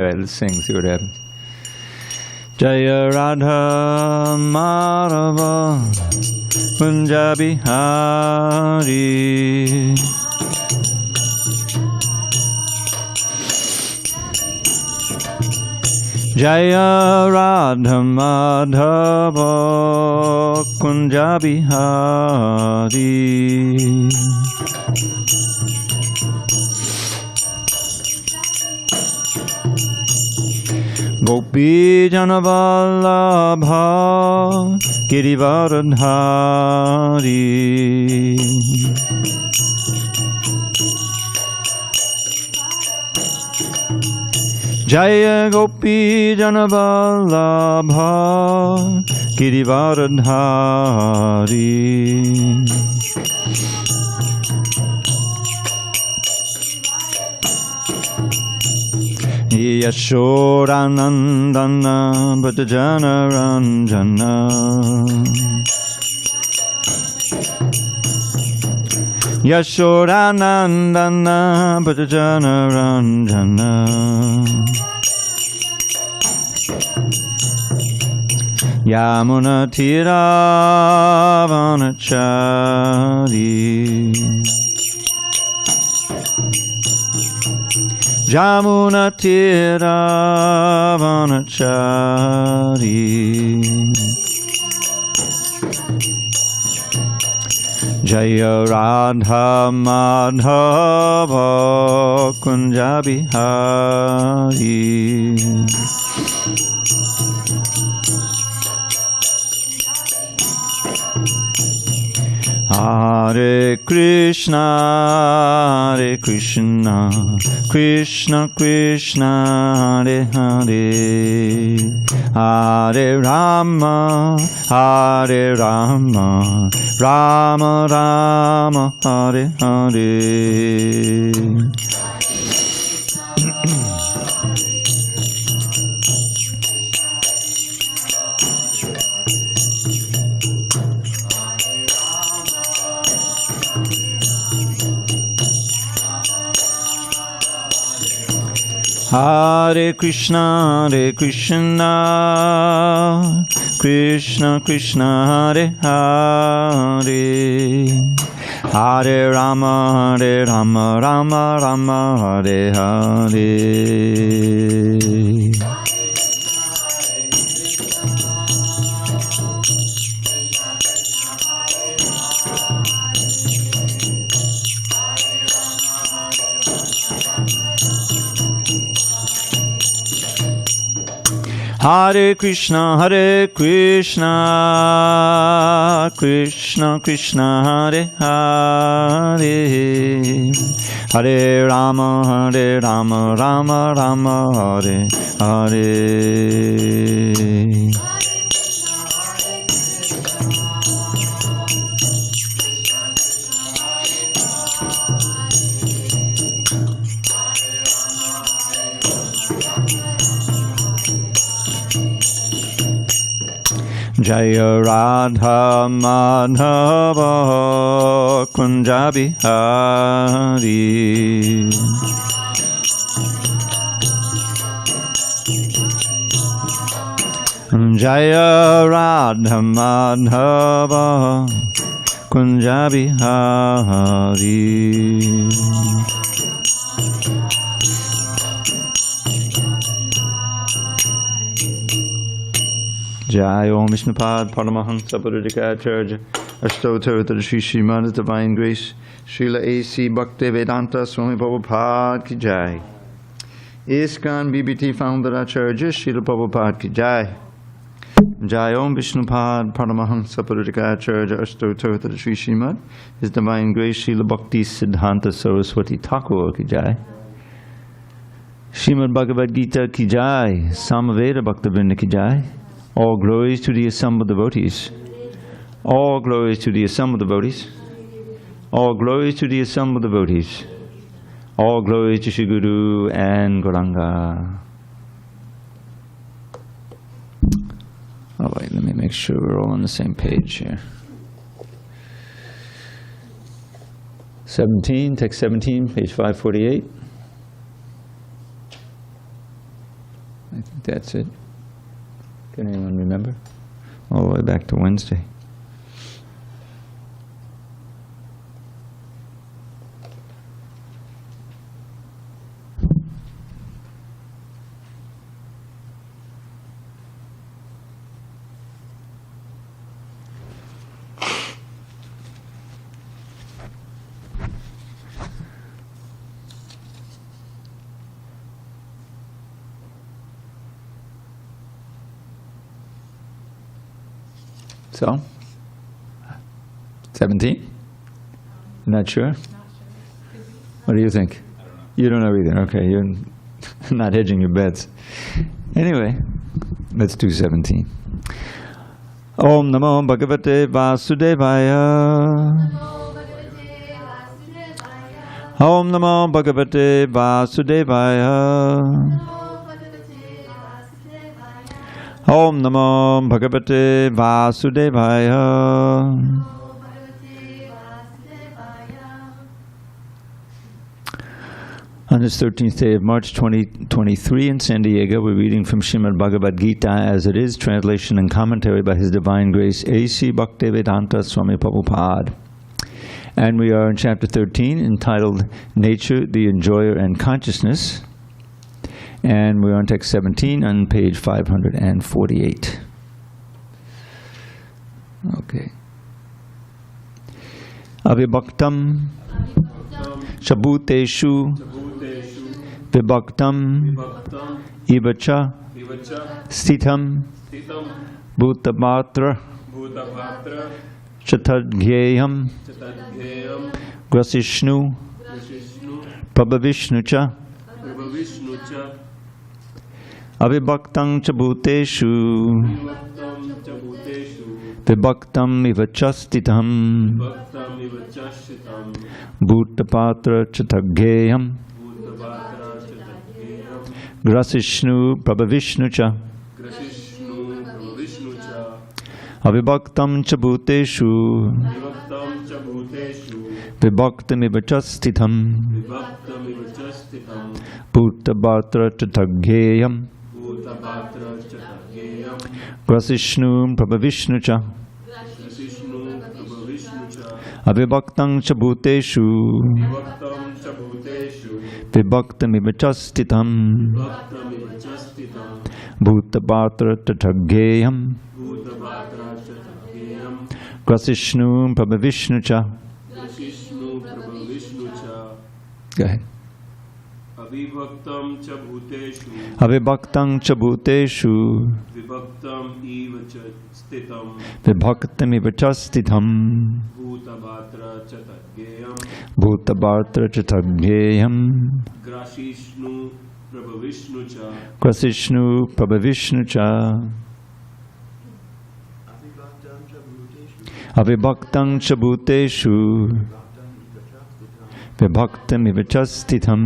Alright, let's sing, see what happens. Jaya Radha Madhava Kunja Bihari Jaya Radha Madhava Kunja Bihari Gopi Janavallabha Girivaradhari Jaya Gopi Janavallabha Girivaradhari Yashodanandana Bhajana Ranjana Yashodanandana Bhajana Ranjana Yamuna Tiravanachari Jamuna Tiravanachari Jaya Radha Madhava Kunja Bihari Hare Krishna, Hare Krishna, Krishna Krishna, Hare Hare, Hare Rama, Hare Rama, Rama Rama, Hare Hare. Hare Krishna, Hare Krishna, Krishna Krishna, Hare Hare, Hare Rama, Hare Rama, Rama Rama, Hare Hare. Hare Krishna, Hare Krishna, Krishna Krishna, Hare Hare, Hare Rama, Hare Rama, Rama Rama, Hare Hare. Jaya Radha Madhava Kunja Bihari Jaya Radha Madhava Kunja Bihari Jai Om Vishnupad Paramahansa Buddhikacharya Ashtottara Shri Srimad Divine Grace Srila A.C. Bhaktivedanta Swami Prabhupada Ki Jai ISKCON BBT Founder Acharya Srila Prabhupada Ki Jai Jai Om Vishnupad Paramahansa Buddhikacharya Ashtottara Shri Srimad His Divine Grace Srila Bhakti Siddhanta Saraswati Thakur Ki Jai Srimad Bhagavad Gita Ki Jai Samaveda Bhaktivinoda Ki Jai. All glories to the assembled devotees. All glories to the assembled devotees. All glories to the assembled devotees. All glories to Shri Guru and Gauranga. All right, let me make sure we're all on the same page here. 17, text 17, page 548. I think that's it. Can anyone remember? All the way back to Wednesday. So, 17? Not sure? What do you think? You don't know either. Okay, you're not hedging your bets. Anyway, let's do 17. Om Namo Bhagavate Vasudevaya. Om Namo Bhagavate Vasudevaya. Om Namo Bhagavate Vasudevaya. On this 13th day of March 2023 in San Diego, we're reading from Srimad Bhagavad Gita as it is, translation and commentary by His Divine Grace A.C. Bhaktivedanta Swami Prabhupada. And we are in chapter 13 entitled Nature, the Enjoyer and Consciousness. And we're on text 17 on page 548. Okay. Avibhaktam Shabhuteshu Vibhaktam Ivacha Sthitam Bhutabhatra Chatadgyeyam Grasishnu Prabhavishnucha Avibhaktam cha bhuteshu Vibhaktam iva chastitam Bhutapatra chatageyam Grasishnu Prabhavishnucha Avibhaktam cha bhuteshu Vibhaktam iva chastitam Bhutapatra chatageyam Grasishnu Prabhavishnucha Avibhaktam cha bhuteshu Vibhaktam iva chastitam Bhutapatra chatageyam Grasishnu Prabhavishnucha. Go ahead. Avibhaktam cha bhuteshu Avibhaktam cha bhuteshu Vibhaktam iva sthitam Vibhaktam iva chastitam Bhutabhatra chatageyam Bhutabhatra chatageyam Grasishnu Prabhavishnucha Grasishnu Prabhavishnucha Avibhaktam cha bhuteshu Vibhaktam iva chastitam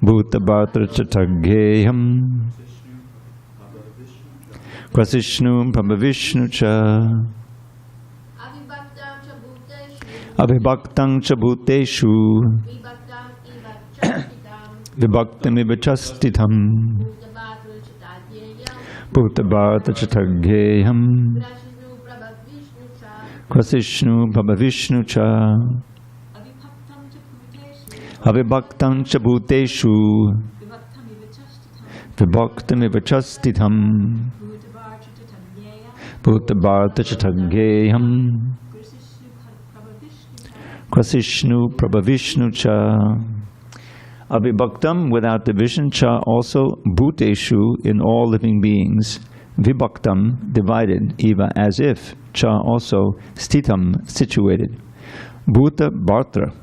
Bhutabhatra chatageyam Grasishnu Prabhavishnucha Avibhaktam cha bhuteshu Vibhaktam iva chastitam Bhutabhatra chatageyam Grasishnu Prabhavishnucha Avibhaktam cha bhuteshu Vibhaktam iva chastitam Bhutabhatra chatageyam Grasishnu Prabhavishnucha. Avibhaktam, without division, cha also bhuteshu, in all living beings. Vibhaktam, divided, eva, as if, cha also sthitam, situated. Bhuta bhartra,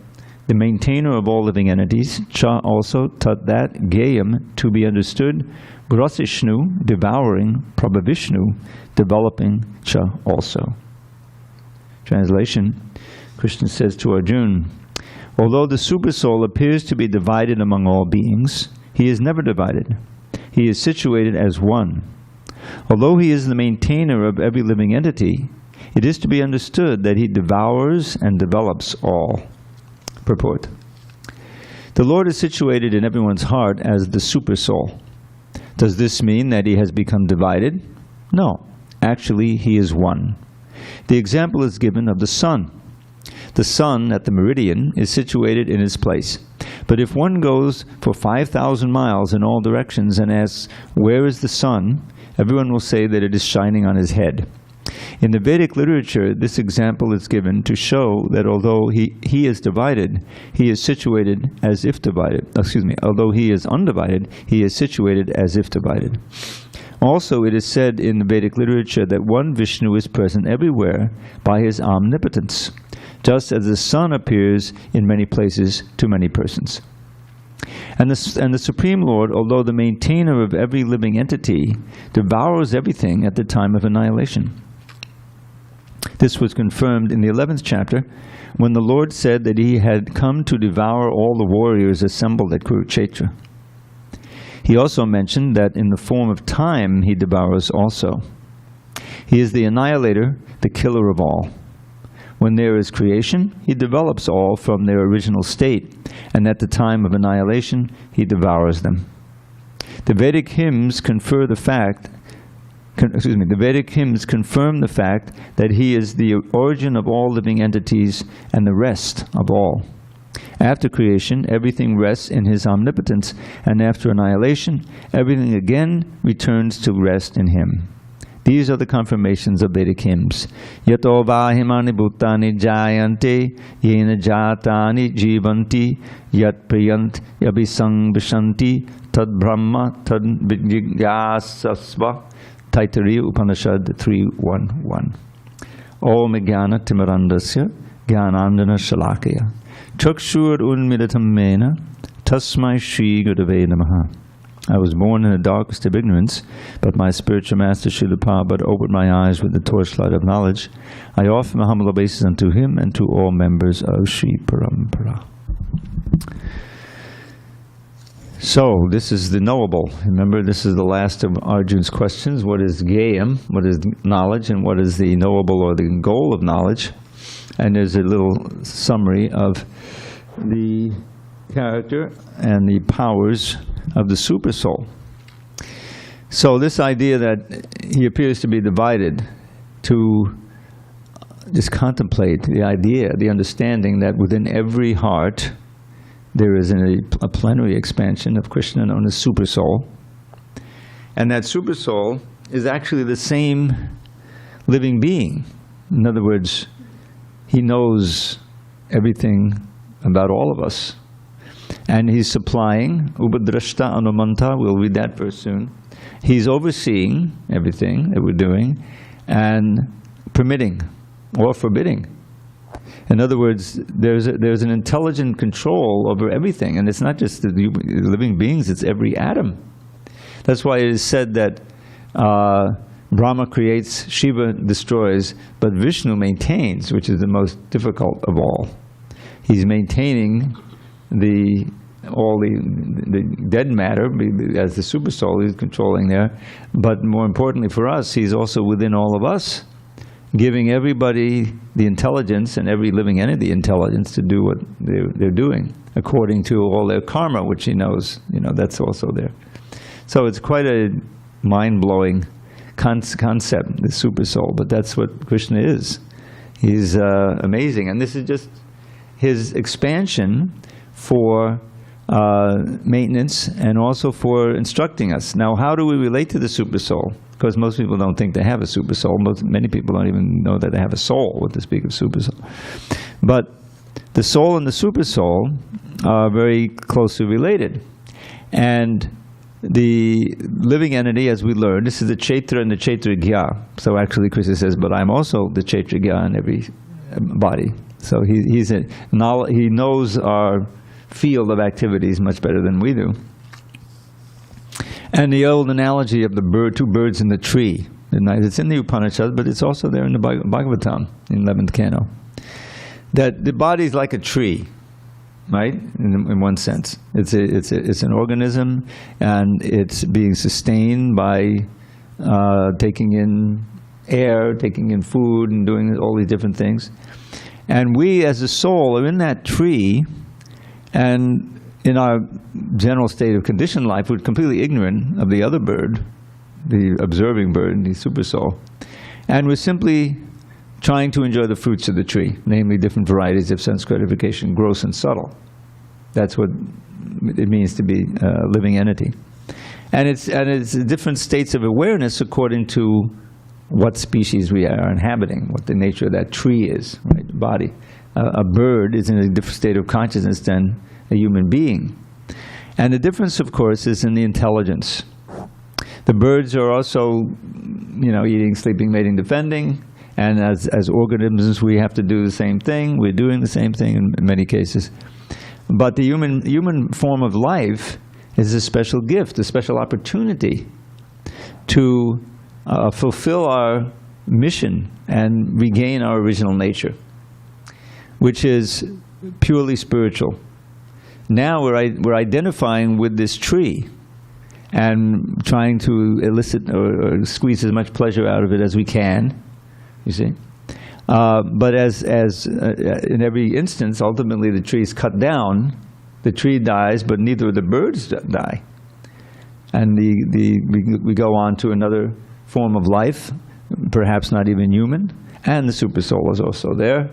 the maintainer of all living entities, cha also tat that, geyam, to be understood, grasishnu, devouring, prabhavishnu, developing, cha also. Translation. Krishna says to Arjuna, although the Supersoul appears to be divided among all beings, he is never divided. He is situated as one. Although he is the maintainer of every living entity, it is to be understood that he devours and develops all. Purport. The Lord is situated in everyone's heart as the super soul. Does this mean that he has become divided? No. Actually, he is one. The example is given of the sun. The sun at the meridian is situated in its place. But if one goes for 5,000 miles in all directions and asks, "Where is the sun?" everyone will say that it is shining on his head. In the Vedic literature, this example is given to show that although he is divided, he is situated as if divided. Although he is undivided, he is situated as if divided. Also, it is said in the Vedic literature that one Vishnu is present everywhere by his omnipotence, just as the sun appears in many places to many persons. And the Supreme Lord, although the maintainer of every living entity, devours everything at the time of annihilation. This was confirmed in the 11th chapter, when the Lord said that he had come to devour all the warriors assembled at Kurukshetra. He also mentioned that in the form of time he devours also. He is the annihilator, the killer of all. When there is creation, he develops all from their original state, and at the time of annihilation, he devours them. The Vedic hymns confirm the fact that he is the origin of all living entities and the rest of all. After creation, everything rests in his omnipotence, and after annihilation, everything again returns to rest in him. These are the confirmations of Vedic hymns. Yato vahimani bhutani jayante yena jatani jivanti yat priyant yabhisang vishanti tad brahma tad vijigyasasva. Taittiriya Upanishad 3.1.1. Om Jnana Timirandasya Jnanandana Shalakaya Chakshur Unmilitam Mena Tasmai Shri Gurave Namaha. I was born in the darkest of ignorance, but my spiritual master Srila Prabhupada opened my eyes with the torchlight of knowledge. I offer my humble obeisance unto him and to all members of Sri Parampara. So, this is the knowable. Remember, this is the last of Arjuna's questions. What is Gayam? What is knowledge? And what is the knowable or the goal of knowledge? And there's a little summary of the character and the powers of the super soul. So this idea that he appears to be divided, to just contemplate the idea, the understanding that within every heart there is a plenary expansion of Krishna known as super soul. And that super soul is actually the same living being. In other words, he knows everything about all of us. And he's supplying, Upadrashta Anumanta, we'll read that verse soon. He's overseeing everything that we're doing and permitting or forbidding. In other words, there's an intelligent control over everything, and it's not just the living beings, it's every atom. That's why it is said that Brahma creates, Shiva destroys, but Vishnu maintains, which is the most difficult of all. He's maintaining all the dead matter, as the super soul is controlling there, but more importantly for us, he's also within all of us, giving everybody the intelligence and every living entity intelligence to do what they're doing, according to all their karma, which he knows, that's also there. So it's quite a mind-blowing concept, the super soul, but that's what Krishna is. He's amazing, and this is just his expansion for maintenance and also for instructing us. Now, how do we relate to the super soul? Because most people don't think they have a super soul. Many people don't even know that they have a soul, what to speak of super soul. But the soul and the super soul are very closely related. And the living entity, as we learned, this is the Chaitra and the Chaitra-gya. So actually Krishna says, but I'm also the Chaitra-gya in every body. So he knows our field of activities much better than we do. And the old analogy of the two birds in the tree, it's in the Upanishad, but it's also there in the Bhagavatam, in 11th canto. That the body is like a tree, right? In one sense, it's an organism, and it's being sustained by taking in air, taking in food, and doing all these different things. And we, as a soul, are in that tree, and in our general state of conditioned life, we're completely ignorant of the other bird, the observing bird, the supersoul. And we're simply trying to enjoy the fruits of the tree, namely different varieties of sense gratification, gross and subtle. That's what it means to be a living entity. And it's different states of awareness according to what species we are inhabiting, what the nature of that tree is, right? Body. A bird is in a different state of consciousness than a human being. And the difference, of course, is in the intelligence. The birds are also, eating, sleeping, mating, defending. And as organisms, we have to do the same thing. We're doing the same thing in many cases. But the human form of life is a special gift, a special opportunity to fulfill our mission and regain our original nature, which is purely spiritual. Now we're identifying with this tree and trying to elicit or squeeze as much pleasure out of it as we can, you see. But as in every instance, ultimately the tree is cut down, the tree dies, but neither of the birds die. And we go on to another form of life, perhaps not even human, and the supersoul is also there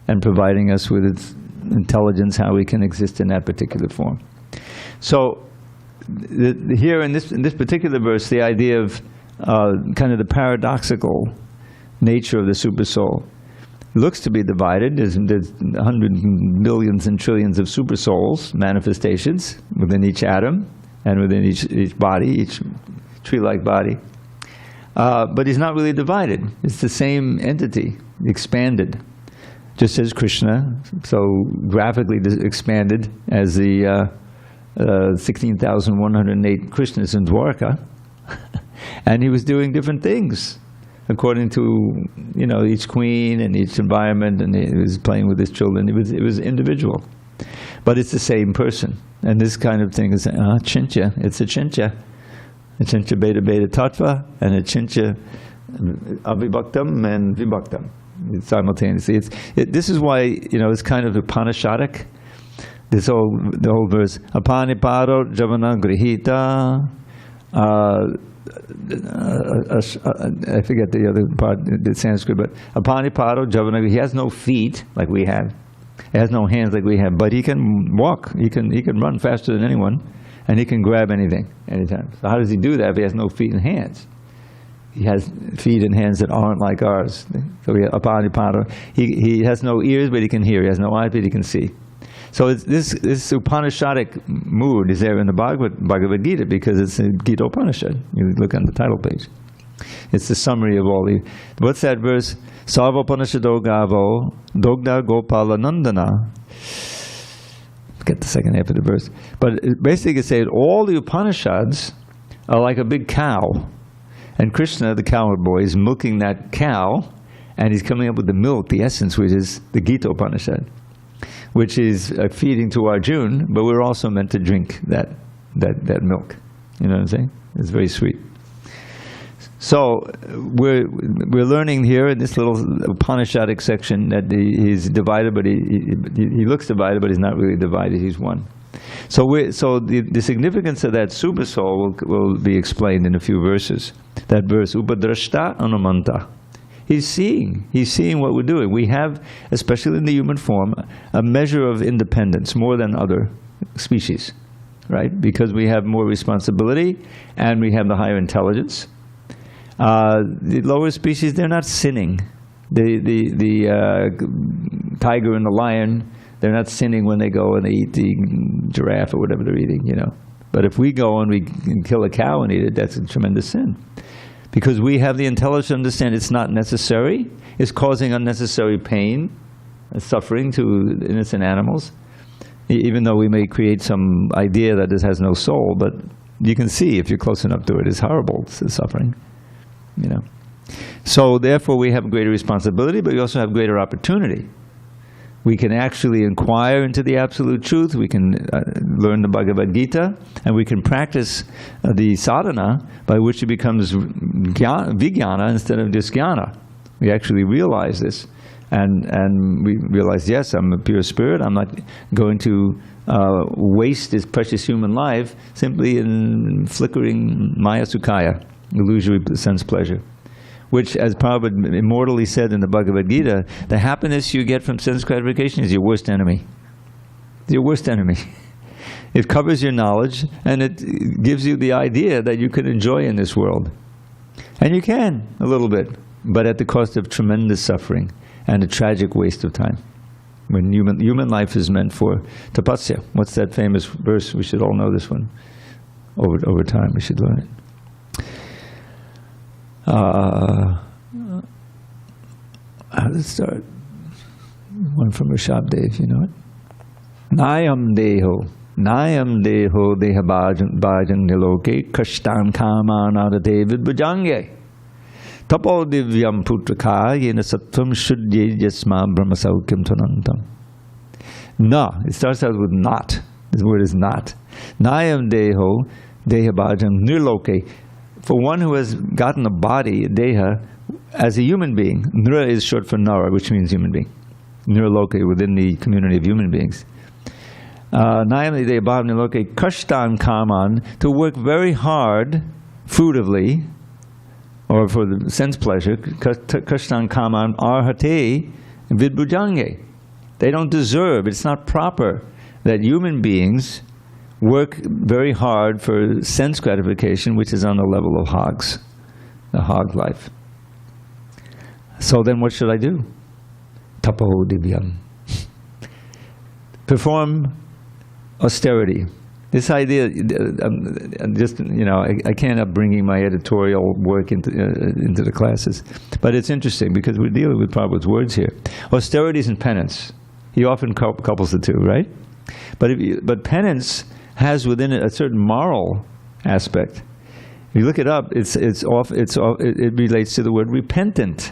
and providing us with its intelligence, how we can exist in that particular form. So here in this particular verse, the idea of kind of the paradoxical nature of the supersoul looks to be divided. There's hundreds, millions and trillions of supersouls, manifestations within each atom and within each body, each tree-like body. But he's not really divided. It's the same entity, expanded. Just as Krishna, so graphically expanded as the 16,108 Krishnas in Dwarka. And he was doing different things according to, each queen and each environment, and he was playing with his children. It was individual. But it's the same person. And this kind of thing is chincha. It's a chincha. A chincha beta beta tattva and a chincha avibhaktam and vibhaktam simultaneously. This is why, it's kind of Upanishadic. The whole verse, apaniparo javana grihita, I forget the other part, the Sanskrit, but apaniparo javana, he has no feet like we have. He has no hands like we have, but he can walk. He can run faster than anyone, and he can grab anything, anytime. So how does he do that if he has no feet and hands? He has feet and hands that aren't like ours. So he has no ears, but he can hear. He has no eyes, but he can see. So this Upanishadic mood is there in the Bhagavad Gita because it's a Gita Upanishad. You look on the title page. It's the summary of all the... What's that verse? Sarva Upanishado Gavo Dogda Gopala Nandana. Get the second half of the verse. But basically it says all the Upanishads are like a big cow. And Krishna, the cow boy, is milking that cow, and he's coming up with the milk, the essence, which is the Gita Upanishad, which is feeding to Arjuna, but we're also meant to drink that milk. You know what I'm saying? It's very sweet. So we're learning here in this little Upanishadic section that he's divided, but he looks divided, but he's not really divided. He's one. So the significance of that supersoul will be explained in a few verses. That verse, Upadrashta Anumanta. He's seeing what we're doing. We have, especially in the human form, a measure of independence more than other species, right? Because we have more responsibility and we have the higher intelligence. The lower species, they're not sinning. The tiger and the lion, they're not sinning when they go and they eat the giraffe or whatever they're eating, But if we go and we kill a cow and eat it, that's a tremendous sin. Because we have the intelligence to understand it's not necessary, it's causing unnecessary pain and suffering to innocent animals. Even though we may create some idea that this has no soul, but you can see if you're close enough to it, it's horrible, it's suffering. So therefore we have greater responsibility, but we also have greater opportunity. We can actually inquire into the absolute truth, we can learn the Bhagavad Gita, and we can practice the sadhana by which it becomes vijnana instead of just jnana. We actually realize this And we realize, yes, I'm a pure spirit. I'm not going to waste this precious human life simply in flickering maya sukhaya, illusory sense pleasure. Which, as Prabhupada immortally said in the Bhagavad Gita, the happiness you get from sense gratification is your worst enemy. It's your worst enemy. It covers your knowledge, and it gives you the idea that you can enjoy in this world. And you can, a little bit, but at the cost of tremendous suffering and a tragic waste of time. When human life is meant for tapasya. What's that famous verse? We should all know this one. Over time, we should learn it. Let's start. One from Rishabdev, you know it? Nayam deho deha bhajan niloke kashtan kaman adate vidbhajange tapo divyam putraka yena sattvam shuddye yasma brahmasaukyam tanantam. Na, it starts out with not. This word is not. Nayam deho deha bhajan niloke. For one who has gotten a body, deha, as a human being, nra is short for nara, which means human being. Niraloke, within the community of human beings. Nayam deha bhajan niloke kashtan kaman, to work very hard, fruitively, or for the sense pleasure, kashtan kaman arhate vidbhujange. They don't deserve, it's not proper that human beings work very hard for sense gratification, which is on the level of hogs, the hog life. So then what should I do? Tapo divyam. Perform austerity. This idea, just, you know, I can't help bringing my editorial work into the classes. But it's interesting because we're dealing with Prabhupada's words here. Austerities and penance. He often couples the two, right? But penance has within it a certain moral aspect. If you look it up, it relates to the word repentant,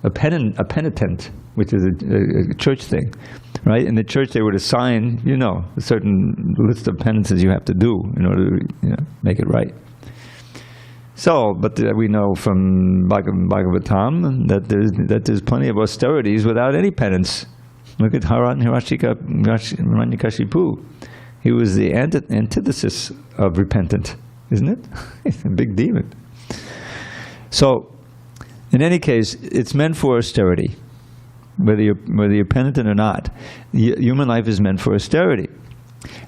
a penitent, which is a church thing, right? In the church, they would assign, you know, a certain list of penances you have to do in order to, you know, make it right. So, but we know from Bhagavatam that there's plenty of austerities without any penance. Look at Hiranyakashipu. He was the antithesis of repentant, isn't it? He's a big demon. So, in any case, it's meant for austerity, whether you're penitent or not. Human life is meant for austerity,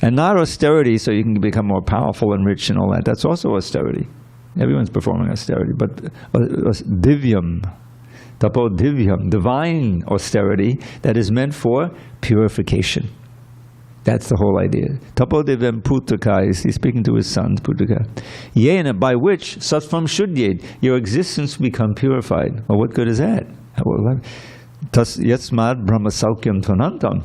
and not austerity so you can become more powerful and rich and all that. That's also austerity. Everyone's performing austerity, but divyam, tapo divyam, divine austerity that is meant for purification. That's the whole idea. Tapo divyam putraka, he's speaking to his sons, putraka. Yena, by which sattvam shuddhyed, your existence become purified. Well, what good is that? Tas yasmad brahmasaukyam tvanantam.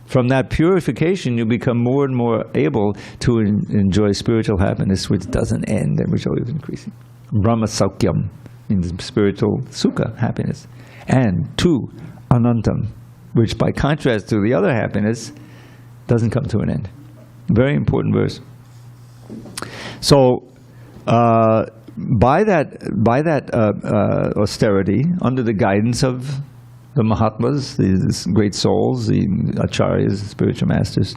From that purification, you become more and more able to enjoy spiritual happiness, which doesn't end and which always increasing. Brahmasaukyam means spiritual sukha, happiness. And two, anantam, which by contrast to the other happiness, doesn't come to an end. Very important verse. So, by that austerity, under the guidance of the Mahatmas, these great souls, the Acharyas, the spiritual masters,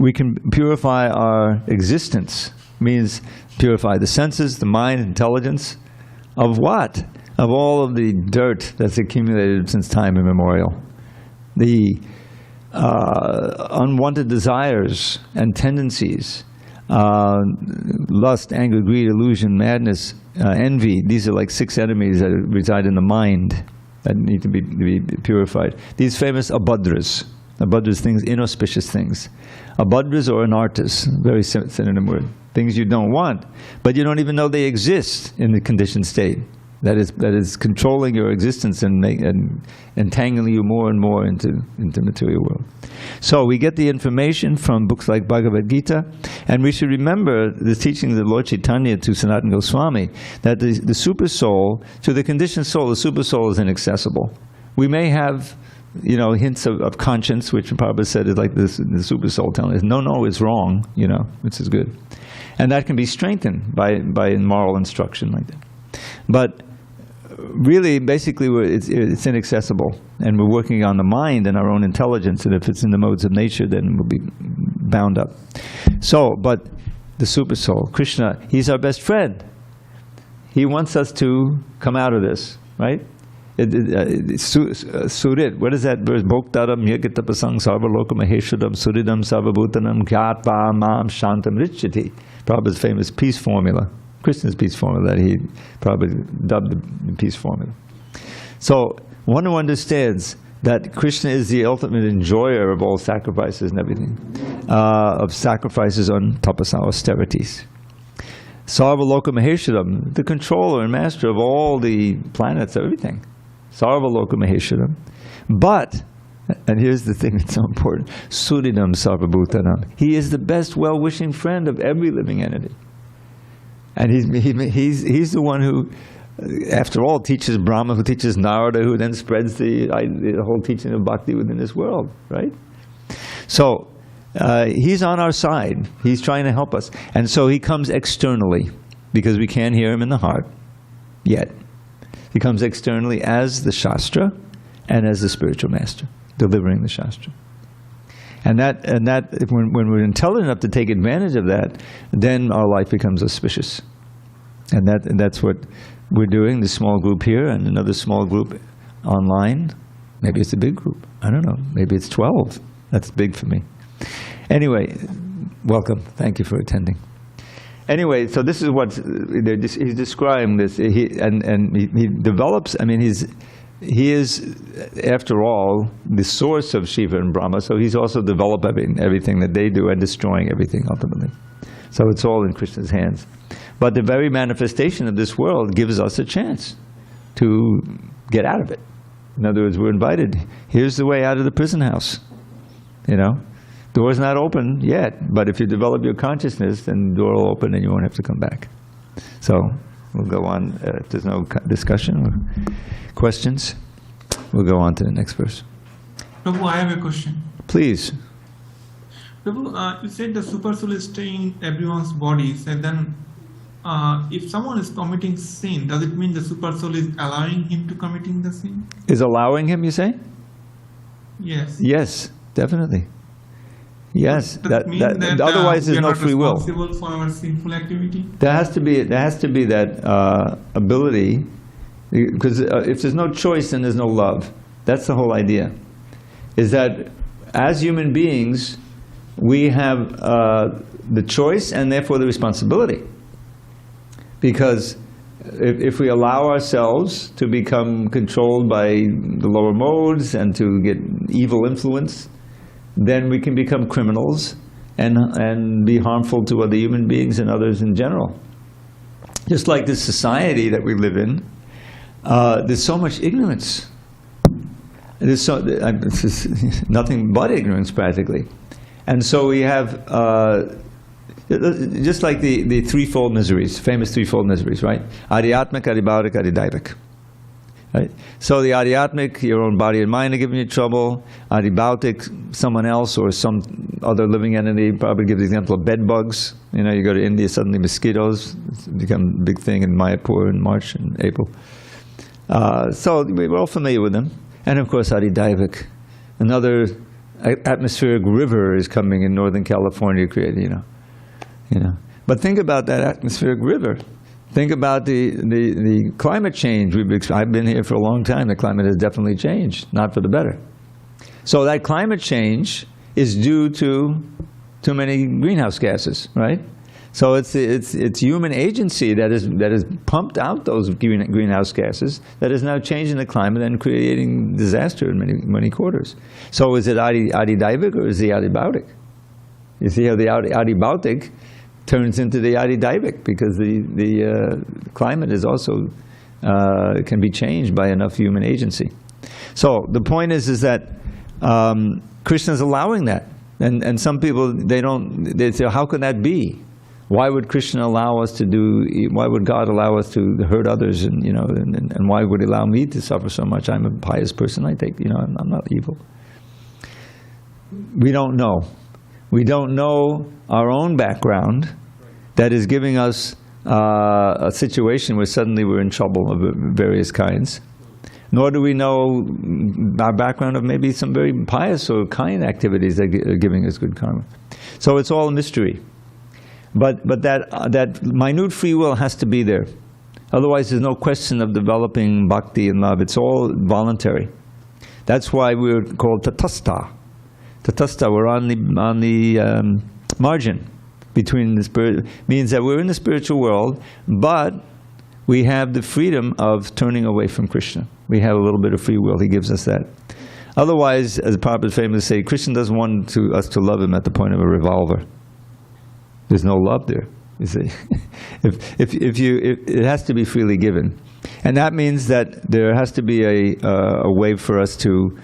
we can purify our existence. Means purify the senses, the mind, intelligence. Of what? Of all of the dirt that's accumulated since time immemorial. The unwanted desires and tendencies, lust, anger, greed, illusion, madness, envy. These are like 6 enemies that reside in the mind that need to be purified. These famous abhadras things, inauspicious things. Abhadras or anartas, very synonym word. Things you don't want, but you don't even know they exist in the conditioned state. That is controlling your existence and entangling you more and more into material world. So we get the information from books like Bhagavad Gita, and we should remember the teachings of Lord Chaitanya to Sanatana Goswami, that the super soul, to the conditioned soul, the super soul is inaccessible. We may have, you know, hints of conscience, which Prabhupada said is like the super soul telling us, no, it's wrong, you know, which is good. And that can be strengthened by moral instruction like that. But really, basically, it's inaccessible, and we're working on the mind and our own intelligence, and if it's in the modes of nature, then we'll be bound up. So, but the Super Soul, Krishna, he's our best friend. He wants us to come out of this, right? Surit, what is that verse? Bhoktaram yagitapasang sarvaloka maheshwadam suridam sarvabhutanam gyatva mam shantam richati. Prabhupada's famous peace formula, Krishna's peace formula that he probably dubbed the peace formula. So one who understands that Krishna is the ultimate enjoyer of all sacrifices and everything, of sacrifices on tapasa, austerities. Sarvaloka maheshwadam, the controller and master of all the planets, everything. Sarvaloka maheshwadam. But, and here's the thing that's so important, suridam sarvabhutanam. He is the best well-wishing friend of every living entity. And he's the one who, after all, teaches Brahma, who teaches Narada, who then spreads the whole teaching of bhakti within this world, right? So, he's on our side. He's trying to help us. And so he comes externally, because we can't hear him in the heart yet. He comes externally as the Shastra and as the spiritual master, delivering the Shastra. And that when we're intelligent enough to take advantage of that, then our life becomes auspicious. And that's what we're doing, this small group here and another small group online. Maybe it's a big group. I don't know. Maybe it's 12. That's big for me. Anyway, welcome. Thank you for attending. Anyway, so this is what he's describing this. He develops, I mean, he is, after all, the source of Shiva and Brahma, so he's also developing everything that they do and destroying everything ultimately. So it's all in Krishna's hands. But the very manifestation of this world gives us a chance to get out of it. In other words, we're invited. Here's the way out of the prison house. You know? Door's not open yet, but if you develop your consciousness, then the door will open and you won't have to come back. So we'll go on. If there's no discussion or questions, we'll go on to the next verse. Prabhu, I have a question. Please. Prabhu, you said the super soul is staying in everyone's bodies, and then if someone is committing sin, does it mean the super soul is allowing him to committing the sin? Is allowing him, you say? Yes. Yes, definitely. Yes, that otherwise there's no free will. We are not responsible for our sinful activity. There has to be that ability, because if there's no choice, then there's no love. That's the whole idea. Is that as human beings, we have the choice and therefore the responsibility. Because if we allow ourselves to become controlled by the lower modes and to get evil influence, then we can become criminals and be harmful to other human beings and others in general. Just like this society that we live in, there's so much ignorance. There's nothing but ignorance practically. And so we have, just like the threefold miseries, famous threefold miseries, right? Adhyatmic, adhibhautic, adhidaivik. Right? So the adhyatmic, your own body and mind are giving you trouble. Adhibhautic, someone else or some other living entity. Probably give the example of bed bugs. You know, you go to India, suddenly mosquitoes become a big thing in Mayapur in March and April. So we're all familiar with them. And of course, adhidaivik, another atmospheric river is coming in Northern California, created. You know. But think about that atmospheric river. Think about the climate change. I've been here for a long time. The climate has definitely changed, not for the better. So that climate change is due to too many greenhouse gases, right? So it's human agency that has pumped out those greenhouse gases that is now changing the climate and creating disaster in many quarters. So is it adhidaivik or is it adhibhautic? You see how the adhibhautic turns into the adhidaivik because the climate is also can be changed by enough human agency. So the point is that Krishna is allowing that, and some people they say, how can that be? Why would Krishna allow us to do? Why would God allow us to hurt others? And and why would He allow me to suffer so much? I'm a pious person. I'm not evil. We don't know. We don't know our own background that is giving us a situation where suddenly we're in trouble of various kinds. Nor do we know our background of maybe some very pious or kind activities that are giving us good karma. So it's all a mystery. But that minute free will has to be there. Otherwise, there's no question of developing bhakti and love. It's all voluntary. That's why we're called tatastha. Tatastha, we're on the margin between the spirit. Means that we're in the spiritual world, but we have the freedom of turning away from Krishna. We have a little bit of free will. He gives us that. Otherwise, as Prabhupada famously say, Krishna doesn't want us to love him at the point of a revolver. There's no love there. You see, it has to be freely given, and that means that there has to be a way for us to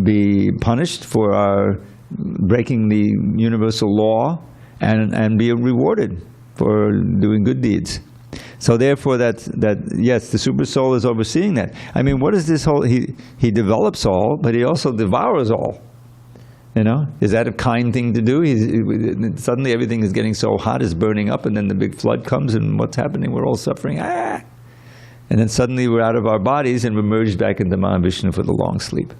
be punished for our breaking the universal law, and be rewarded for doing good deeds. So therefore, yes, the super soul is overseeing that. I mean, what is this whole? He develops all, but he also devours all. You know, is that a kind thing to do? Suddenly everything is getting so hot, it's burning up, and then the big flood comes, and what's happening? We're all suffering. And then suddenly we're out of our bodies, and we're merged back into Mahavishnu for the long sleep.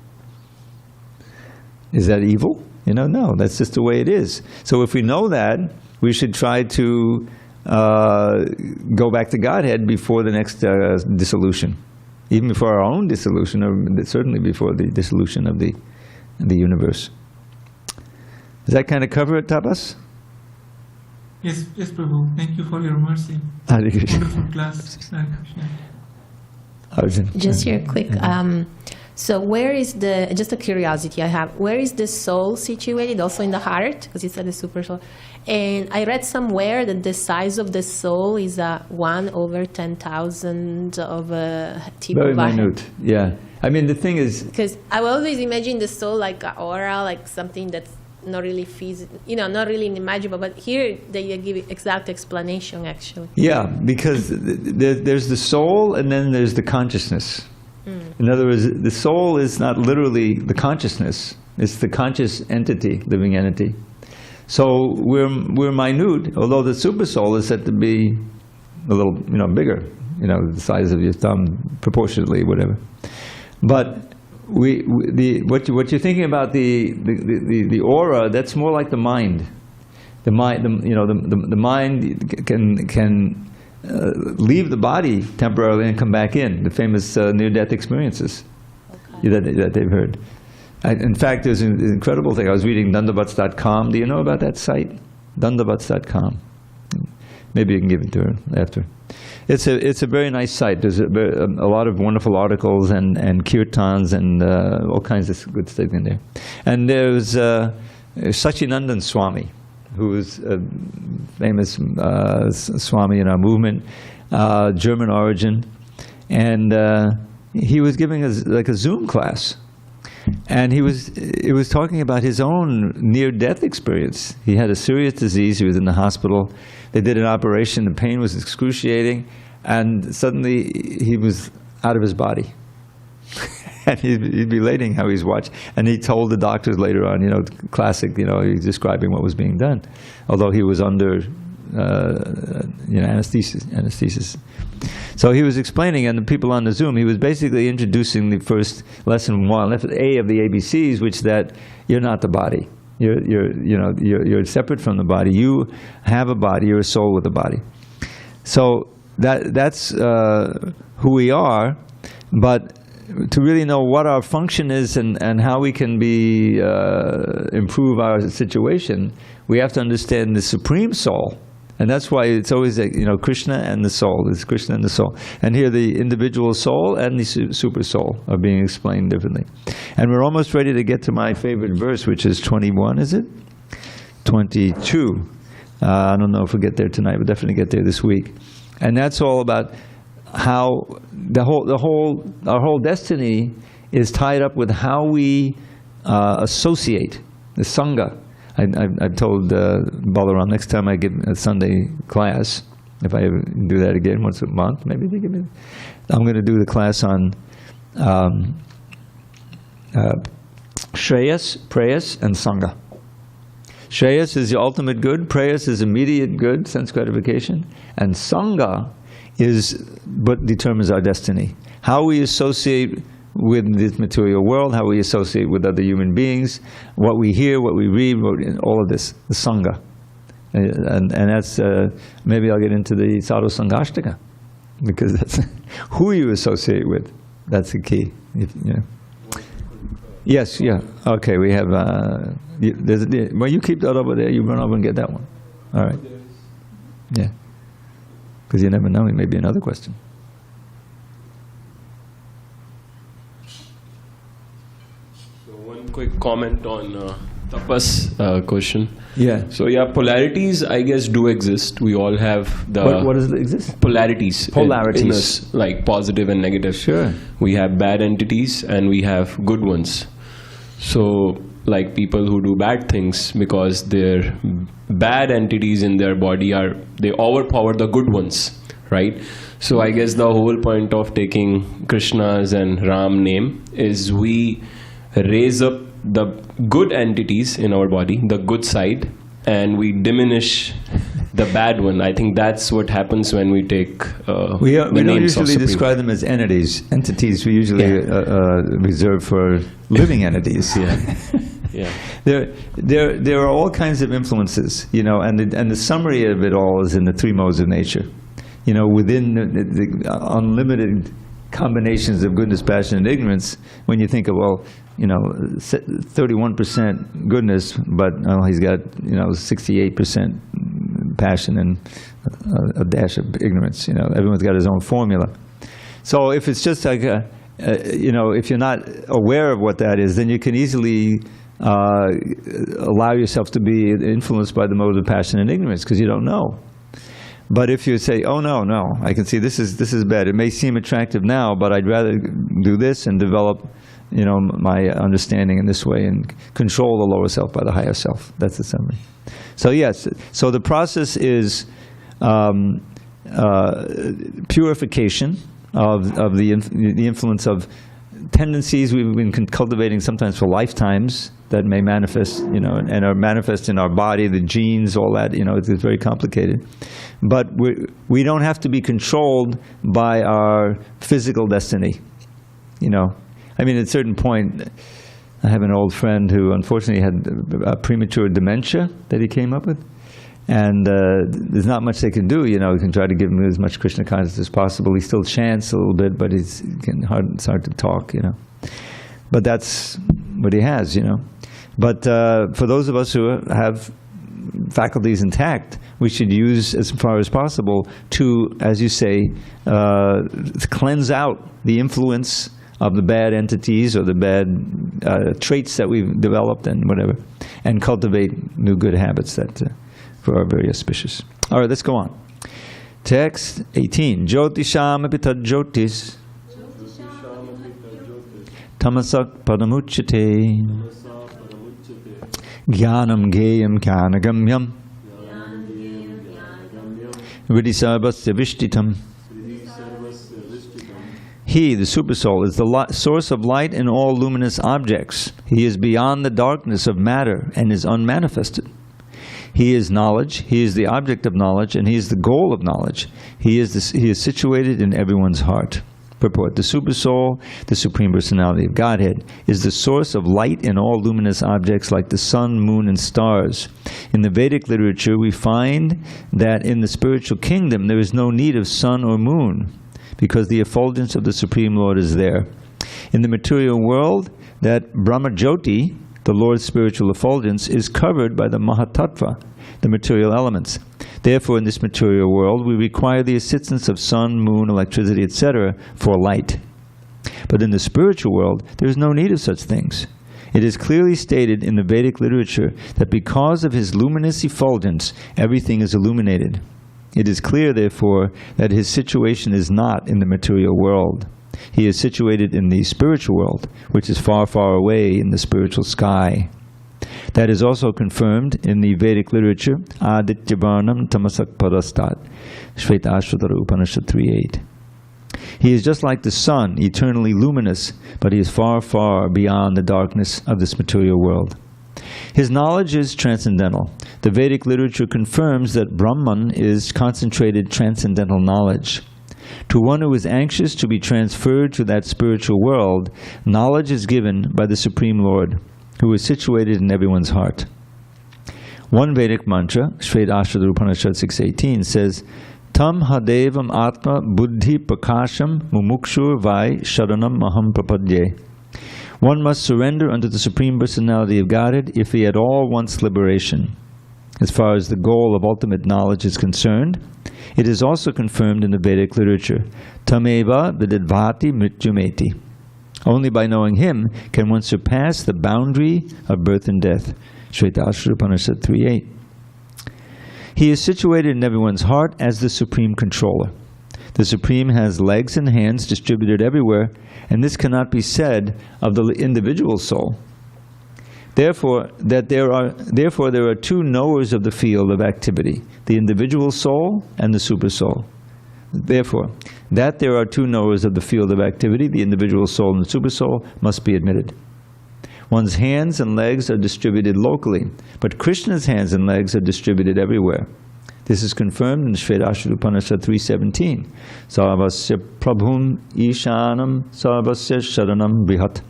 Is that evil? You know, no, that's just the way it is. So if we know that, we should try to go back to Godhead before the next dissolution. Even before our own dissolution, or certainly before the dissolution of the universe. Does that kind of cover it, Tapas? Yes, Prabhu. Thank you for your mercy. Hare Krishna. Wonderful class. Hare Krishna. Arjun. Just here, quick. So where is just a curiosity I have, where is the soul situated? Also in the heart? Because you said the super soul. And I read somewhere that the size of the soul is 1/10,000 of a tip Very of a minute, yeah. I mean, the thing is... Because I always imagine the soul like an aura, like something that's not really not really unimaginable. But here they give exact explanation, actually. Yeah, because there's the soul and then there's the consciousness. In other words, the soul is not literally the consciousness. It's the conscious entity, living entity. So we're minute, although the super soul is said to be a little, bigger, the size of your thumb, proportionately, whatever. But what you're thinking about the aura, that's more like the mind. The mind, the mind can leave the body temporarily and come back in. The famous near-death experiences that they've heard. In fact, there's an incredible thing. I was reading dandavats.com. Do you know about that site? Dandavats.com. Maybe you can give it to her after. It's a very nice site. There's a lot of wonderful articles and kirtans and all kinds of good stuff in there. And there's Sachinandan Swami, who is a famous Swami in our movement, German origin, and he was giving us like a Zoom class, and he was talking about his own near-death experience. He had a serious disease. He was in the hospital. They did an operation. The pain was excruciating, and suddenly he was out of his body. And he'd be relating how he's watched. And he told the doctors later on, classic, he's describing what was being done. Although he was under, anesthesis. So he was explaining, and the people on the Zoom, he was basically introducing the first lesson one, lesson A of the ABCs, which that you're not the body. You're separate from the body. You have a body. You're a soul with a body. So that's who we are, but to really know what our function is and how we can improve our situation, we have to understand the Supreme Soul. And that's why it's always, Krishna and the soul. It's Krishna and the soul. And here the individual soul and the super soul are being explained differently. And we're almost ready to get to my favorite verse, which is 21, is it? 22. I don't know if we'll get there tonight. We'll definitely get there this week. And that's all about how our whole destiny is tied up with how we associate the Sangha. I've told Balaram, next time I get a Sunday class, if I ever do that again once a month, maybe they give me, I'm going to do the class on Shreyas, Preyas, and Sangha. Shreyas is the ultimate good, prayas is immediate good, sense gratification, and Sangha is what determines our destiny. How we associate with this material world, how we associate with other human beings, what we hear, what we read, all of this, the Sangha. And that's, maybe I'll get into the Sadhu Sangashtaka, because that's who you associate with. That's the key. Yes, yeah. Okay, we have, well, you keep that over there, you run over and get that one. All right. Yeah. Because you never know, it may be another question. So one quick comment on Tapas question. Yeah. So yeah, polarities I guess do exist. We all have the What does it exist? polarities. Polarities. In us, like positive and negative. Sure. We have bad entities and we have good ones. So like people who do bad things, because their bad entities in their body they overpower the good ones, right? So I guess the whole point of taking Krishna's and Ram name is we raise up the good entities in our body, the good side, and we diminish the bad one. I think that's what happens when we take We the don't names of usually Supreme. describe them as entities. Entities we usually reserve for living entities. Yeah. Yeah. There are all kinds of influences, and the summary of it all is in the three modes of nature. Within the unlimited combinations of goodness, passion, and ignorance, when you think of, 31% goodness, but he's got, 68% passion and a dash of ignorance. Everyone's got his own formula. So if it's just like, if you're not aware of what that is, then you can easily allow yourself to be influenced by the modes of passion and ignorance because you don't know. But if you say, oh no, I can see this is bad. It may seem attractive now, but I'd rather do this and develop, my understanding in this way and control the lower self by the higher self. That's the summary. So yes, so the process is purification of the influence of tendencies we've been cultivating sometimes for lifetimes that may manifest, and are manifest in our body, the genes, all that, it's very complicated. But we don't have to be controlled by our physical destiny, I mean, at a certain point, I have an old friend who unfortunately had a premature dementia that he came up with. And there's not much they can do, You can try to give him as much Krishna consciousness as possible. He still chants a little bit, but it's hard to talk, But that's what he has, But for those of us who have faculties intact, we should use as far as possible to, as you say, cleanse out the influence of the bad entities or the bad traits that we've developed and whatever, and cultivate new good habits that are very auspicious. All right, let's go on. Text 18. Jyotisham api tad jyotis tamasak padamuchyate jnanam geyam jnanagamyam vidisarvasya vishtitam. He, the Supersoul, is the source of light in all luminous objects. He is beyond the darkness of matter and is unmanifested. He is knowledge, he is the object of knowledge, and he is the goal of knowledge. He is situated in everyone's heart. Purport: the Supersoul, the Supreme Personality of Godhead, is the source of light in all luminous objects like the sun, moon, and stars. In the Vedic literature, we find that in the spiritual kingdom there is no need of sun or moon, because the effulgence of the Supreme Lord is there. In the material world, that brahma-jyoti, the Lord's spiritual effulgence, is covered by the mahat-tattva, the material elements. Therefore, in this material world, we require the assistance of sun, moon, electricity, etc. for light. But in the spiritual world, there is no need of such things. It is clearly stated in the Vedic literature that because of his luminous effulgence, everything is illuminated. It is clear, therefore, that his situation is not in the material world. He is situated in the spiritual world, which is far, far away in the spiritual sky. That is also confirmed in the Vedic literature, Adityavarnam Tamasak Padastat, Shvetashvatara Upanishad 3.8. He is just like the sun, eternally luminous, but he is far, far beyond the darkness of this material world. His knowledge is transcendental. The Vedic literature confirms that Brahman is concentrated transcendental knowledge. To one who is anxious to be transferred to that spiritual world, knowledge is given by the Supreme Lord, who is situated in everyone's heart. One Vedic mantra, Shvedashvata Upanishad 6.18, says, Tam hadevam atma buddhi prakasham mumukshur vai sharanam maham prapadye. One must surrender unto the Supreme Personality of Godhead if he at all wants liberation. As far as the goal of ultimate knowledge is concerned, it is also confirmed in the Vedic literature. Tameva vididvati mrityumeti. Only by knowing him can one surpass the boundary of birth and death. Shvetashvata Upanishad 3.8. He is situated in everyone's heart as the Supreme Controller. The Supreme has legs and hands distributed everywhere, and this cannot be said of the individual soul. Therefore, there are two knowers of the field of activity, the individual soul and the supersoul. Therefore, that there are two knowers of the field of activity, the individual soul and the supersoul, must be admitted. One's hands and legs are distributed locally, but Krishna's hands and legs are distributed everywhere. This is confirmed in Shvedashvata Upanishad 3.17. Sarvasya prabhum ishanam sarvasya sharanam brihat.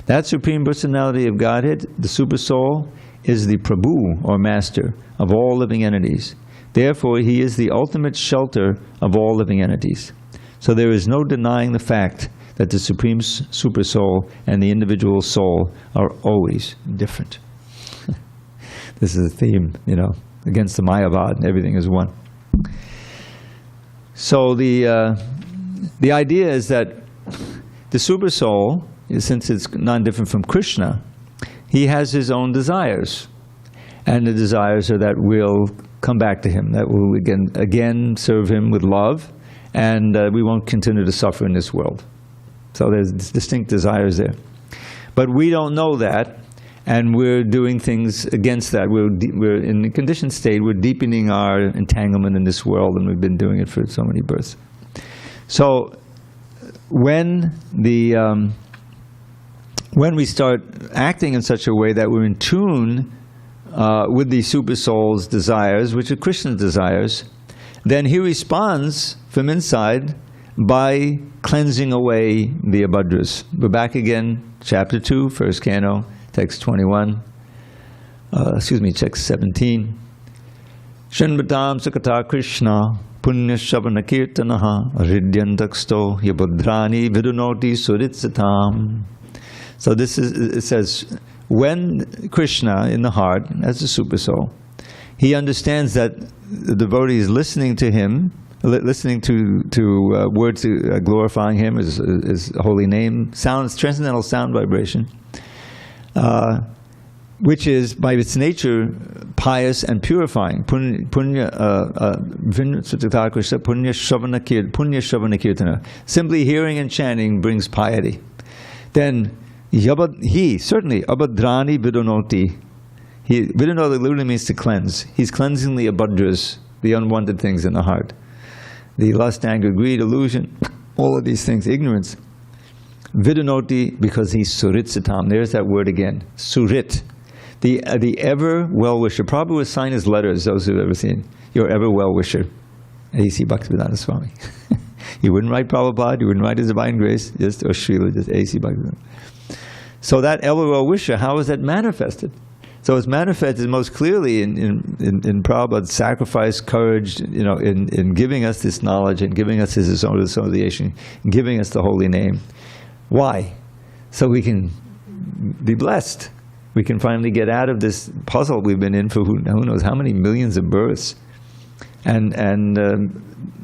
That Supreme Personality of Godhead, the Supersoul, is the Prabhu, or Master, of all living entities. Therefore, he is the ultimate shelter of all living entities. So there is no denying the fact that the Supreme Supersoul and the individual soul are always different. This is a theme, against the Mayavad, everything is one. So the idea is that the Supersoul, since it's non-different from Krishna, he has his own desires. And the desires are that we'll come back to him, that we'll again serve him with love, and we won't continue to suffer in this world. So there's distinct desires there. But we don't know that, and we're doing things against that. We're in the conditioned state, we're deepening our entanglement in this world, and we've been doing it for so many births. So when we start acting in such a way that we're in tune with the Super Soul's desires, which are Krishna's desires, then he responds from inside by cleansing away the abhadras. We're back again, chapter 2, first canto, text 21, text 17. Shanvatam Sakata Krishna Punya Shavana Kirtanaha Ridyantaksto Yabhadrani Vidunoti Suritsatam. So this is, it says, when Krishna in the heart, as the Super Soul, he understands that the devotee is listening to him, listening to words glorifying him, his holy name, sounds, transcendental sound vibration, which is by its nature pious and purifying. Punya Shavana Kirtana. Simply hearing and chanting brings piety. Then he certainly abhadrani vidunoti. Vidunoti literally means to cleanse. He's cleansing the abhadras, the unwanted things in the heart. The lust, anger, greed, illusion, all of these things, ignorance. Vidunoti, because he's suritsatam. There's that word again. Surit. The ever well-wisher. Prabhupada would sign his letters, those who've ever seen. Your ever well-wisher. A.C. Bhaktivedanta Swami. He wouldn't write Prabhupada, he wouldn't write His Divine Grace, or Srila, just A.C. Bhaktivedanta. So that ever well-wisher, how is that manifested? So it's manifested most clearly in Prabhupada's sacrifice, courage, in giving us this knowledge and giving us his association, giving us the holy name. Why? So we can be blessed. We can finally get out of this puzzle we've been in for who knows how many millions of births, and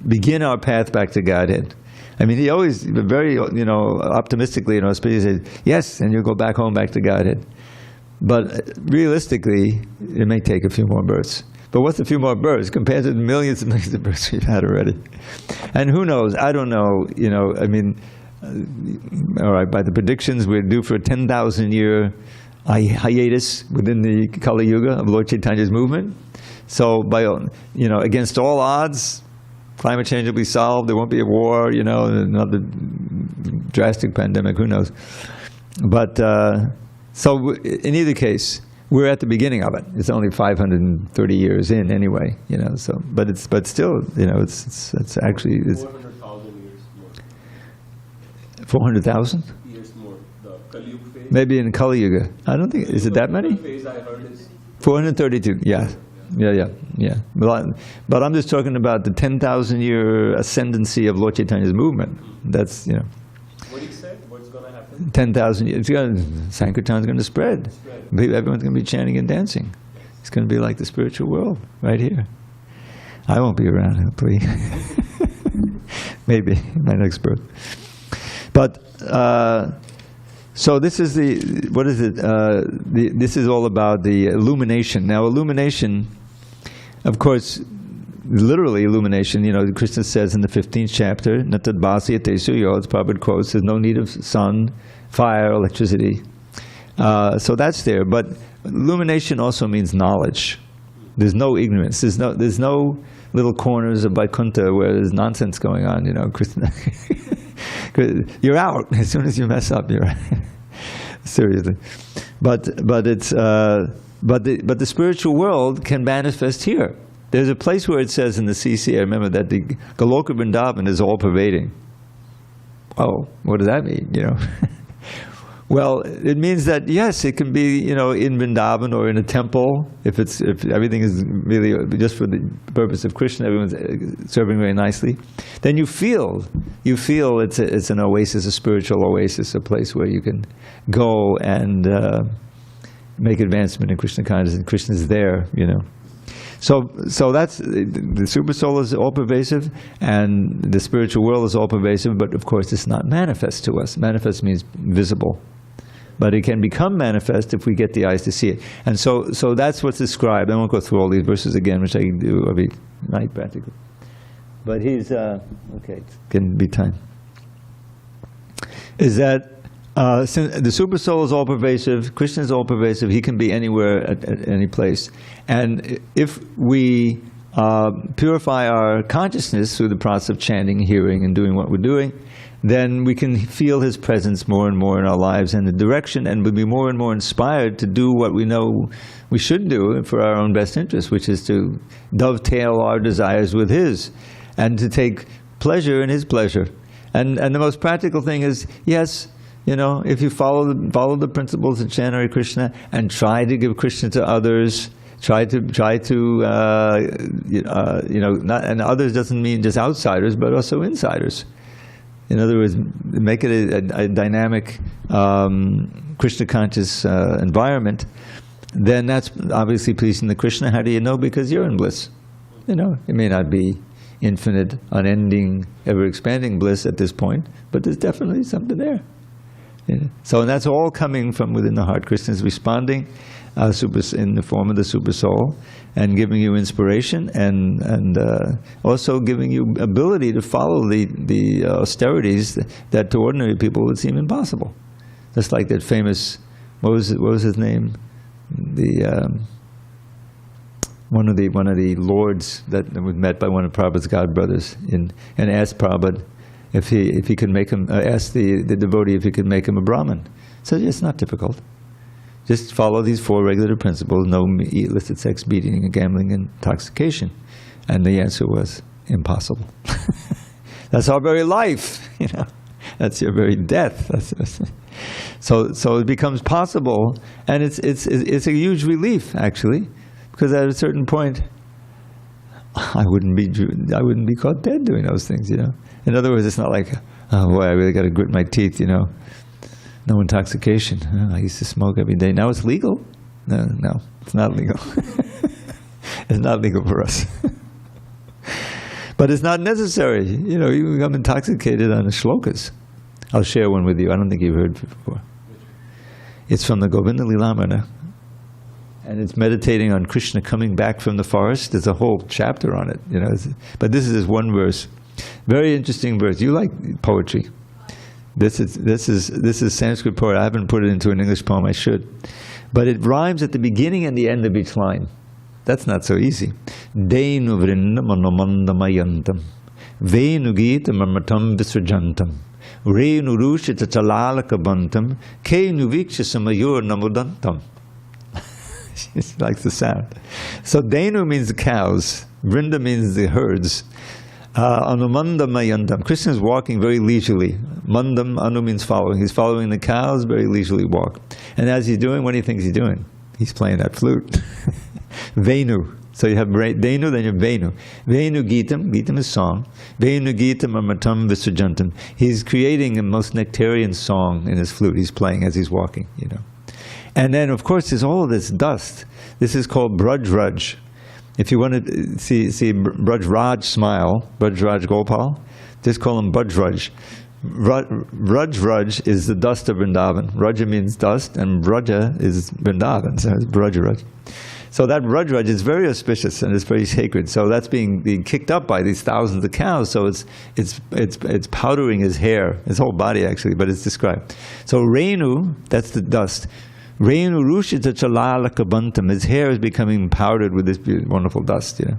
begin our path back to Godhead. I mean, he always very optimistically he said, yes, and you'll go back home, back to Godhead. But realistically, it may take a few more births. But what's a few more births compared to the millions and millions of births we've had already? And who knows? I don't know. All right, by the predictions, we're due for a 10,000-year hiatus within the Kali Yuga of Lord Chaitanya's movement. So, against all odds, climate change will be solved. There won't be a war. Another drastic pandemic. Who knows? But So in either case, we're at the beginning of it. It's only 530 years in anyway, you know. So, but still, you know, it's actually 400,000 years more. 400,000. Years more. The Kali Yuga phase. Maybe in Kali Yuga. I don't think, is it that many? Phase I heard is 432. Yeah. But I'm just talking about the 10,000-year ascendancy of Lord Chaitanya's movement. That's, you know. What he said. What's going to happen? 10,000 years. Sankirtan's going to spread. Everyone's going to be chanting and dancing. It's going to be like the spiritual world right here. I won't be around, hopefully. Maybe my next birth. But so this is the, what is it? This is all about the illumination. Now, illumination, of course, literally illumination, you know, Krishna says in the 15th chapter, Natad Bhasyate Suyo, it's Prabhupada quotes, there's no need of sun, fire, electricity. So that's there. But illumination also means knowledge. There's no ignorance. There's no little corners of Vaikuntha where there's nonsense going on, you know, Krishna. You're out as soon as you mess up. You're out. Seriously, but the spiritual world can manifest here. There's a place where it says in the CC, I remember that the Goloka Vrindavan is all pervading. Oh, what does that mean? You know. Well, it means that yes, it can be, you know, in Vrindavan or in a temple, if everything is really just for the purpose of Krishna, everyone's serving very nicely. Then you feel it's an oasis, a spiritual oasis, a place where you can go and make advancement in Krishna consciousness, and Krishna's there, you know. So that's the super soul is all pervasive, and the spiritual world is all pervasive. But of course, it's not manifest to us. Manifest means visible. But it can become manifest if we get the eyes to see it. And so that's what's described. I won't go through all these verses again, which I do every night practically. But he's, okay, it's going to be time. Is that since the super soul is all pervasive, Krishna is all pervasive, he can be anywhere at any place. And if we purify our consciousness through the process of chanting, hearing, and doing what we're doing, then we can feel his presence more and more in our lives and the direction, and we'll be more and more inspired to do what we know we should do for our own best interest, which is to dovetail our desires with his and to take pleasure in his pleasure. And the most practical thing is, yes, you know, if you follow the principles of chant Hare Krishna and try to give Krishna to others, try to you know, not, and others doesn't mean just outsiders, but also insiders. In other words, make it a dynamic, Krishna conscious environment. Then that's obviously pleasing to Krishna. How do you know? Because you're in bliss. You know, it may not be infinite, unending, ever-expanding bliss at this point, but there's definitely something there. Yeah. So, and that's all coming from within the heart. Krishna is responding in the form of the super soul, and giving you inspiration, and also giving you ability to follow the austerities that to ordinary people would seem impossible. Just like that famous, what was his name? One of the lords that was met by one of Prabhupada's godbrothers and asked Prabhupada if he could make him, asked the devotee if he could make him a Brahmin. Said, it's not difficult. Just follow these 4 regular principles: no illicit sex, beating, gambling, and intoxication. And the answer was impossible. That's our very life, you know. That's your very death. So it becomes possible, and it's a huge relief actually, because at a certain point, I wouldn't be caught dead doing those things, you know. In other words, it's not like, oh boy, I really got to grit my teeth, you know. No intoxication. Oh, I used to smoke every day. Now it's legal. No, it's not legal. It's not legal for us. But it's not necessary. You know, you become intoxicated on the shlokas. I'll share one with you. I don't think you've heard it before. It's from the Govinda Lilamrita. And it's meditating on Krishna coming back from the forest. There's a whole chapter on it, you know. But this is one verse. Very interesting verse. You like poetry. This is Sanskrit poetry. I haven't put it into an English poem. I should. But it rhymes at the beginning and the end of each line. That's not so easy. Denu vrindam anamandamayantam Venu gita mamatam visrajantam Renurushita Chalalaka Bantam, Ke Nuviksha Samayur Namudantam. She likes the sound. So Denu means the cows, Vrinda means the herds. Anumandam Mayandam. Krishna is walking very leisurely. Mandam, Anu means following. He's following the cows, very leisurely walk. And as he's doing, what do you think he's doing? He's playing that flute. Venu. So you have Denu, then you have Venu. Venu Gitam, Gitam is song. Venu Gitam Amatam Visajantam. He's creating a most nectarian song in his flute. He's playing as he's walking, you know. And then, of course, there's all of this dust. This is called Braj. If you want to see Braj smile, Braj Gopal, just call him Braj. Braj is the dust of Vrindavan. Raja means dust, and Braja is Vrindavan, so it's Braj. So that Braj is very auspicious and it's very sacred. So that's being kicked up by these thousands of cows. So it's powdering his hair, his whole body actually, but it's described. So Renu, that's the dust. Renu Rushita Chalalaka Bantam. His hair is becoming powdered with this wonderful dust. You know.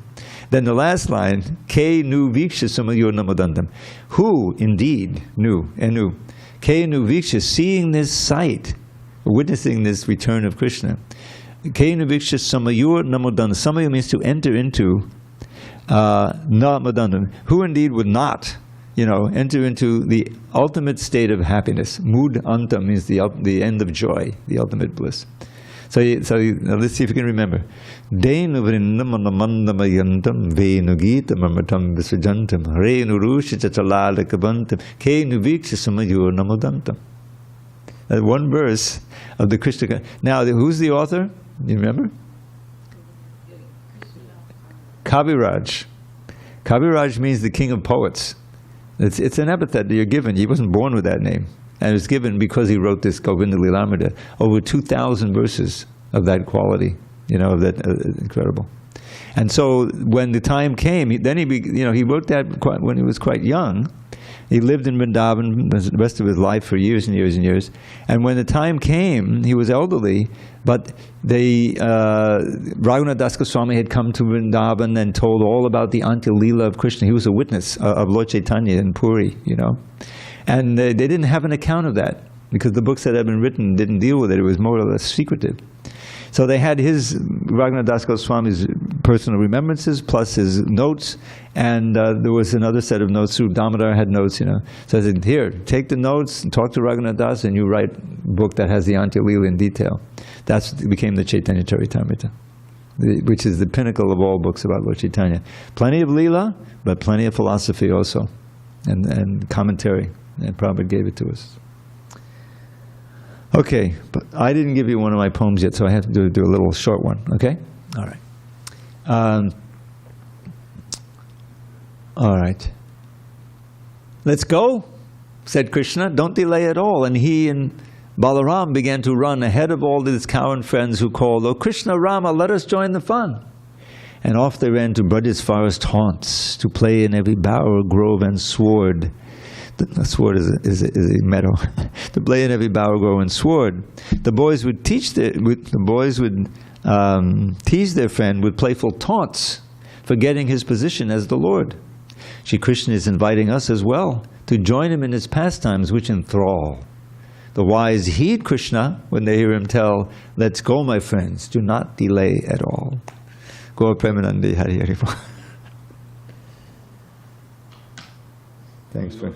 Then the last line, Ke Nu Viksha Samayur Namudantam. Who indeed knew, Enu, Ke Nu Viksha, seeing this sight, witnessing this return of Krishna. Ke Nu Viksha Samayur Namudantam. Samayur means to enter into Namudantam. Who indeed would not, you know, enter into the ultimate state of happiness. Mud anta means the end of joy, the ultimate bliss. So now let's see if you can remember. Denu vrindamanamandamayandam venugitam amatam visajantam renu rushitachalalakabantam kenu viksha samayur namudantam. That one verse of the Krishna. Now, who's the author? Do you remember? Kaviraj. Kaviraj means the king of poets. It's an epithet that you're given. He wasn't born with that name. And it was given because he wrote this Govinda Lilamrita. Over 2,000 verses of that quality, you know, of that incredible. And so when the time came, he wrote that when he was quite young. He lived in Vrindavan the rest of his life for years and years and years. And when the time came, he was elderly, but Raghunath Das Goswami had come to Vrindavan and told all about the Antya Leela of Krishna. He was a witness of Lord Chaitanya in Puri, you know. And they didn't have an account of that because the books that had been written didn't deal with it. It was more or less secretive. So they had Raghunath Das Goswami's personal remembrances plus his notes, and there was another set of notes. Sri Damodar had notes, you know. So I said, here, take the notes, and talk to Raghunath Das, and you write a book that has the Antya Leela in detail. That became the Chaitanya Charitamrita, which is the pinnacle of all books about Lord Chaitanya. Plenty of Leela, but plenty of philosophy also, and commentary. And Prabhupada gave it to us. Okay, but I didn't give you one of my poems yet, so I have to do a little short one, okay? All right. All right. Let's go, said Krishna. Don't delay at all. And he and Balaram began to run ahead of all his coward friends who called, "Oh, Krishna, Rama, let us join the fun." And off they ran to Braja's forest haunts, to play in every bower, grove, and sward. The sword is a meadow. To play in every bower, grove, and sward. The boys would tease their friend with playful taunts, forgetting his position as the Lord. Shri Krishna is inviting us as well to join him in his pastimes, which enthrall. The wise heed Krishna when they hear him tell, "Let's go, my friends, do not delay at all." Gaur Premanandi Hari Hari. Thanks, friend.